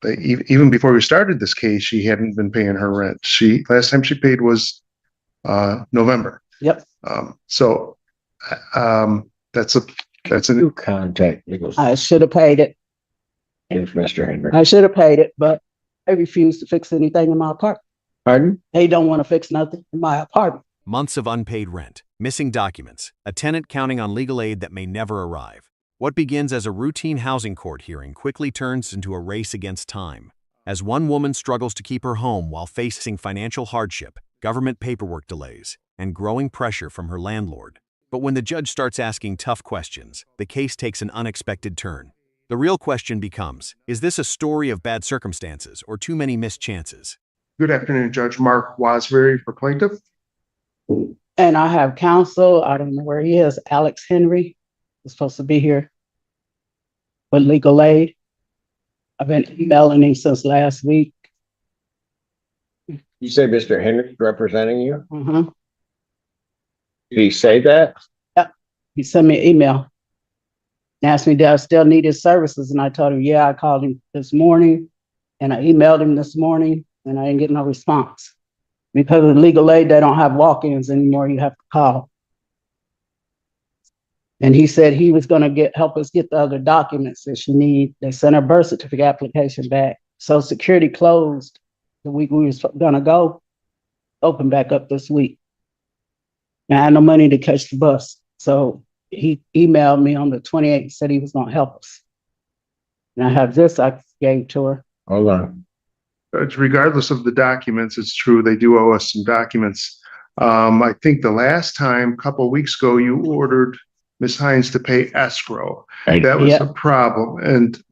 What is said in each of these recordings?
even before we started this case, she hadn't been paying her rent. Last time she paid was November. Yep. So that's an You contact legal I should have paid it. if Mr. Henry. I should have paid it, but they refuse to fix anything in my apartment. Pardon? They don't want to fix nothing in my apartment. Months of unpaid rent, missing documents, a tenant counting on legal aid that may never arrive. What begins as a routine housing court hearing quickly turns into a race against time. As one woman struggles to keep her home while facing financial hardship, government paperwork delays, and growing pressure from her landlord. But when the judge starts asking tough questions, the case takes an unexpected turn. The real question becomes, is this a story of bad circumstances or too many missed chances? Good afternoon, Judge Mark Wasbury for plaintiff. And I have counsel, I don't know where he is, Alex Henry, is supposed to be here with legal aid. I've been emailing him since last week. You say Mr. Henry's representing you? Mm-hmm. Did he say that? He sent me an email and asked me, did I still need his services? And I told him, yeah, I called him this morning and I emailed him this morning and I didn't get no response. Because of legal aid, they don't have walk-ins anymore. You have to call. And he said he was going to help us get the other documents that she need. They sent her birth certificate application back. Social Security closed the week we was going to go, open back up this week. And I had no money to catch the bus. So he emailed me on the 28th and said he was going to help us. And I have this I gave to her. Hold on. Regardless of the documents, it's true they do owe us some documents. I think the last time, a couple of weeks ago, you ordered Ms. Hines to pay escrow. That was a problem. And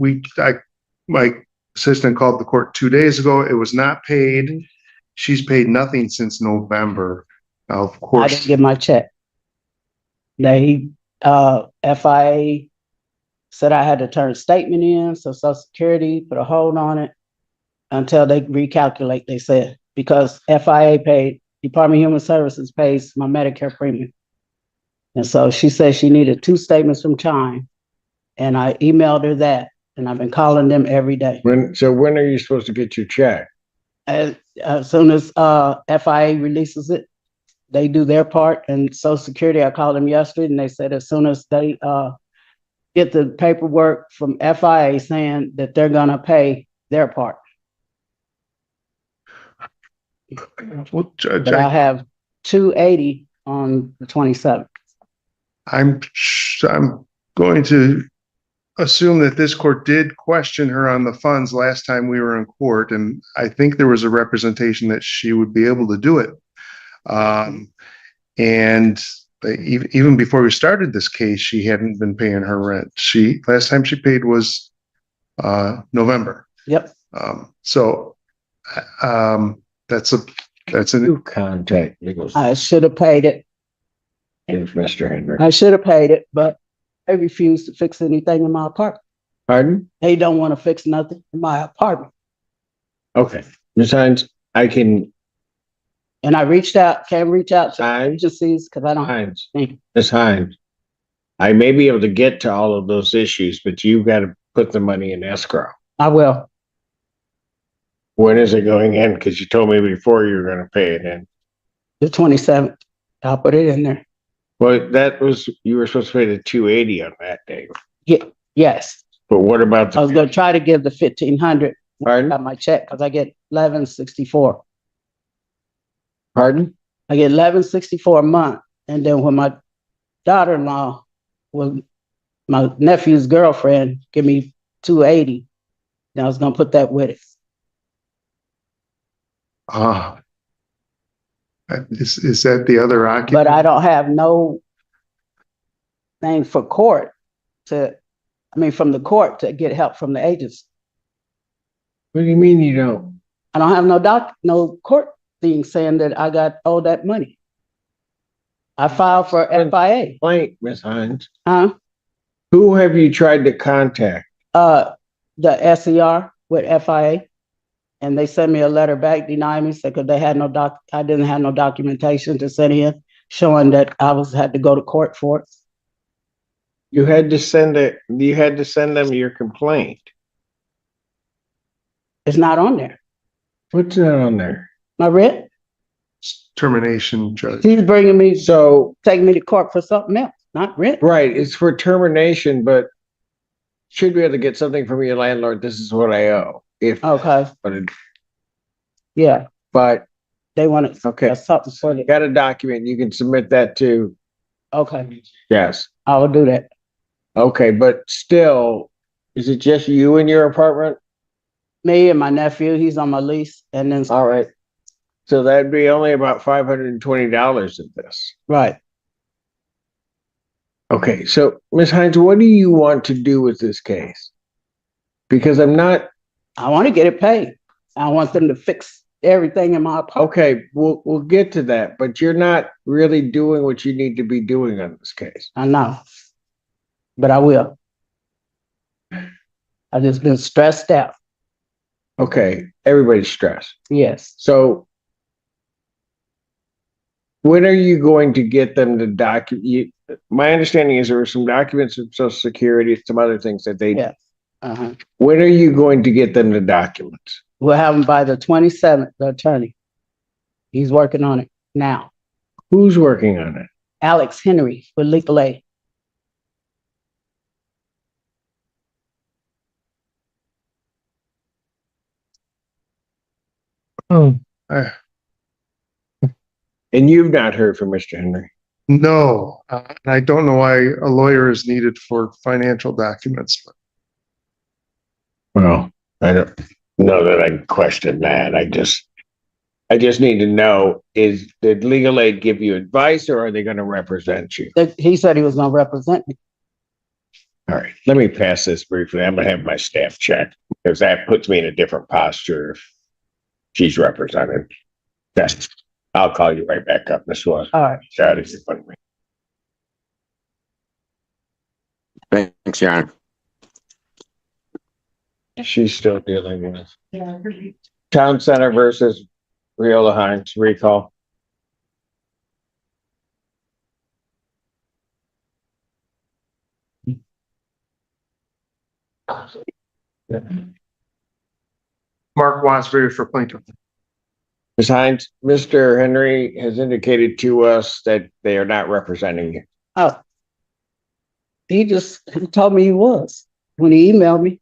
my assistant called the court 2 days ago. It was not paid. She's paid nothing since November. Now, of course, I didn't get my check. They FIA said I had to turn a statement in, so Social Security put a hold on it until they recalculate, they said, because FIA paid, Department of Human Services pays my Medicare premium. And so she said she needed 2 statements from Chime. And I emailed her that, and I've been calling them every day. When are you supposed to get your check? As soon as FIA releases it, they do their part. And Social Security, I called them yesterday, and they said as soon as they get the paperwork from FIA saying that they're going to pay their part. well, Judge, But I have 280 on the 27th. I'm going to assume that this court did question her on the funds last time we were in court, and I think there was a representation that she would be able to do it. And even before we started this case, she hadn't been paying her rent. Last time she paid was November. Yep. That's You contact legal I should have paid it. if Mr. Henry. I should have paid it, but they refuse to fix anything in my apartment. Pardon? They don't want to fix nothing in my apartment. Okay. Ms. Hines, I can. And I can't reach out to agencies because I don't. Hines, Ms. Hines, I may be able to get to all of those issues, but you've got to put the money in escrow. I will. When is it going in? Because you told me before you were going to pay it in. The 27th. I'll put it in there. Well, you were supposed to pay the 280 on that day. Yeah. Yes. But what about I was going to try to give the 1,500 Pardon? on my check because I get 1164. Pardon? I get 1164 a month, and then when my daughter-in-law, my nephew's girlfriend, give me 280, then I was going to put that with it. Is that the other occupant? But I don't have no thing for court from the court to get help from the agency. What do you mean you don't? I don't have no court thing saying that I owed that money. I filed for FIA. Complaint, Ms. Hines. Huh? Who have you tried to contact? The SER with FIA. And they sent me a letter back denying me because they had I didn't have no documentation to send in showing that I had to go to court for it. You had to send them your complaint. It's not on there. What's that on there? My rent. Termination, Judge. He's bringing me, So, taking me to court for something else, not rent. right, it's for termination, but should be able to get something from your landlord. This is what I owe. If, Okay, but, it- yeah, but they wanted okay, something for you it. got a document, you can submit that to, Okay, yes. I will do that. Okay, but still, is it just you in your apartment? Me and my nephew, he's on my lease, and then, All right. So that'd be only about $520 of this. right. Okay, so Ms. Hines, what do you want to do with this case? Because I'm not, I want to get it paid. I want them to fix everything in my apartment. okay, we'll get to that, but you're not really doing what you need to be doing on this case. I know, but I will. I just been stressed out. Okay, everybody's stressed. Yes. So when are you going to get them to document? My understanding is there were some documents from Social Security, some other things that they, Yeah. Uh-huh. when are you going to get them to document? We'll have him by the 27th, the attorney. He's working on it now. Who's working on it? Alex Henry with Legal Aid. Oh. Uh, And you've not heard from Mr. Henry? No, and I don't know why a lawyer is needed for financial documents. Well, I don't know that I can question that. I just need to know, did legal aid give you advice or are they going to represent you? He said he was going to represent me. All right, let me pass this briefly. I'm going to have my staff check because that puts me in a different posture if she's represented. Yes, I'll call you right back up, Ms. Swan. All right. That is funny. Thanks, Your Honor. She's still dealing with Town Center versus Riola Hines recall. Mark Wasbury for plaintiff. Ms. Hines, Mr. Henry has indicated to us that they are not representing you. Oh. He told me he was when he emailed me.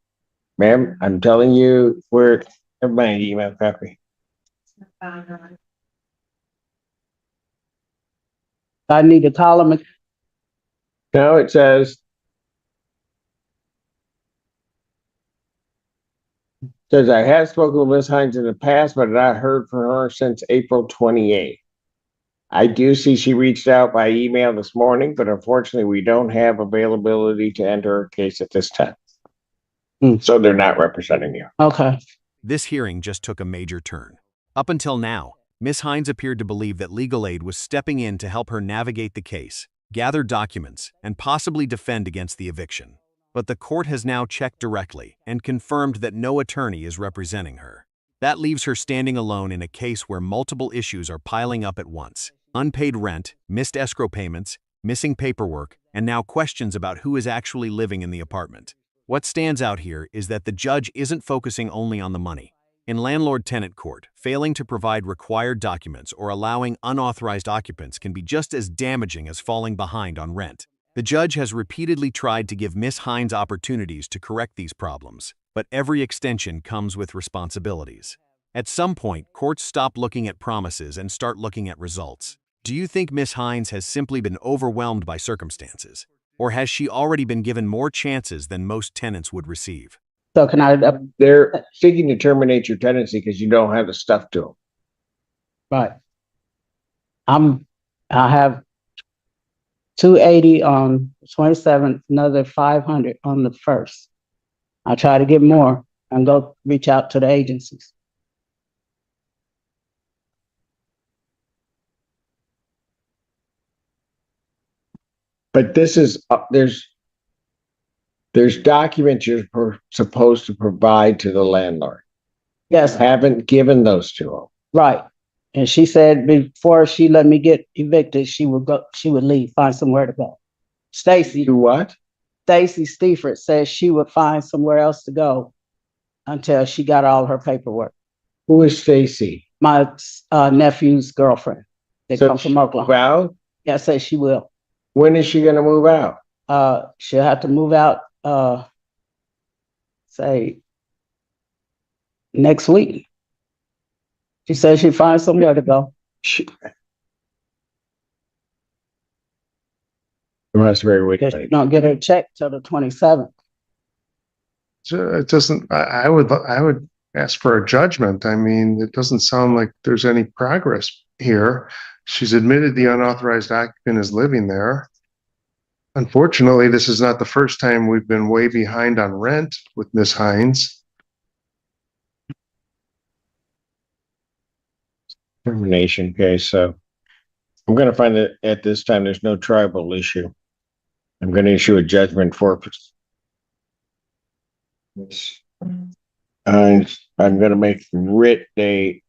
Ma'am, I'm telling you, have my email copy. I need to call him. No, it says I have spoken with Ms. Hines in the past, but not heard from her since April 28th. I do see she reached out by email this morning, but unfortunately we don't have availability to enter her case at this time. So they're not representing you. Okay. This hearing just took a major turn. Up until now, Ms. Hines appeared to believe that legal aid was stepping in to help her navigate the case, gather documents, and possibly defend against the eviction. But the court has now checked directly and confirmed that no attorney is representing her. That leaves her standing alone in a case where multiple issues are piling up at once: unpaid rent, missed escrow payments, missing paperwork, and now questions about who is actually living in the apartment. What stands out here is that the judge isn't focusing only on the money. In landlord-tenant court, failing to provide required documents or allowing unauthorized occupants can be just as damaging as falling behind on rent. The judge has repeatedly tried to give Ms. Hines opportunities to correct these problems, but every extension comes with responsibilities. At some point, courts stop looking at promises and start looking at results. Do you think Ms. Hines has simply been overwhelmed by circumstances? Or has she already been given more chances than most tenants would receive? So can I, They're seeking to terminate your tenancy because you don't have the stuff to them. right. I have 280 on the 27th, another 500 on the 1st. I'll try to get more and go reach out to the agencies. But this is, there's documents you're supposed to provide to the landlord. Yes, Haven't given those to them. right. And she said before she let me get evicted, she would leave, find somewhere to go. Stacy Do what? Stiefert says she would find somewhere else to go until she got all her paperwork. Who is Stacy? My nephew's girlfriend. They So come from she Oklahoma. move out? Yeah, says she will. When is she gonna move out? She'll have to move out, say next week. She says she'll find somewhere to go. She. That's very Because she weird. don't get her check till the 27th. So it doesn't, I would ask for a judgment. I mean, it doesn't sound like there's any progress here. She's admitted the unauthorized occupant is living there. Unfortunately, this is not the first time we've been way behind on rent with Miss Hines. Termination case, so I'm gonna find that at this time, there's no tribal issue. I'm gonna issue a judgment for. I'm gonna make the writ date.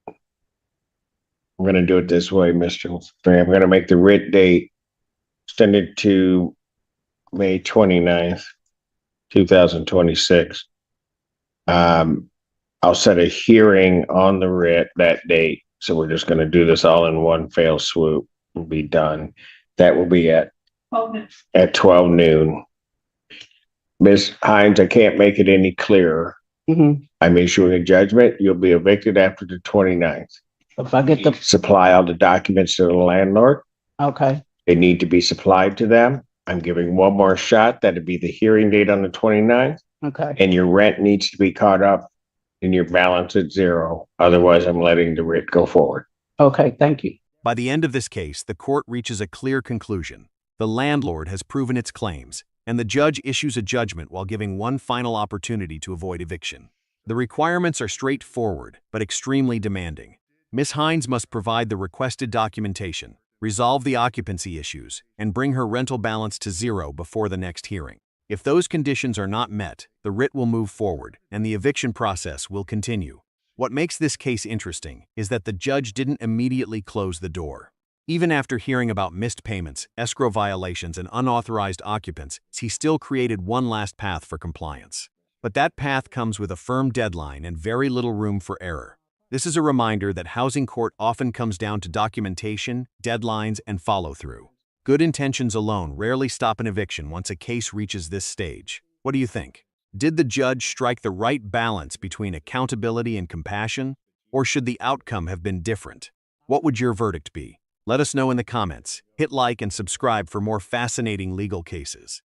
I'm gonna do it this way, Mr. Frey. I'm gonna make the writ date extended to May 29th, 2026. I'll set a hearing on the writ that date. So we're just gonna do this all in one fell swoop and be done. That will be at 12 noon. Ms. Hines, I can't make it any clearer. Mm-hmm. I'm issuing a judgment. You'll be evicted after the 29th. If I get the, Supply all the documents to the landlord. okay, They need to be supplied to them. I'm giving one more shot. That'd be the hearing date on the 29th. okay, And your rent needs to be caught up and your balance at zero. Otherwise, I'm letting the writ go forward. okay, thank you. By the end of this case, the court reaches a clear conclusion. The landlord has proven its claims, and the judge issues a judgment while giving one final opportunity to avoid eviction. The requirements are straightforward, but extremely demanding. Ms. Hines must provide the requested documentation, resolve the occupancy issues, and bring her rental balance to zero before the next hearing. If those conditions are not met, the writ will move forward, and the eviction process will continue. What makes this case interesting is that the judge didn't immediately close the door. Even after hearing about missed payments, escrow violations, and unauthorized occupants, he still created one last path for compliance. But that path comes with a firm deadline and very little room for error. This is a reminder that housing court often comes down to documentation, deadlines, and follow-through. Good intentions alone rarely stop an eviction once a case reaches this stage. What do you think? Did the judge strike the right balance between accountability and compassion, or should the outcome have been different? What would your verdict be? Let us know in the comments. Hit like and subscribe for more fascinating legal cases.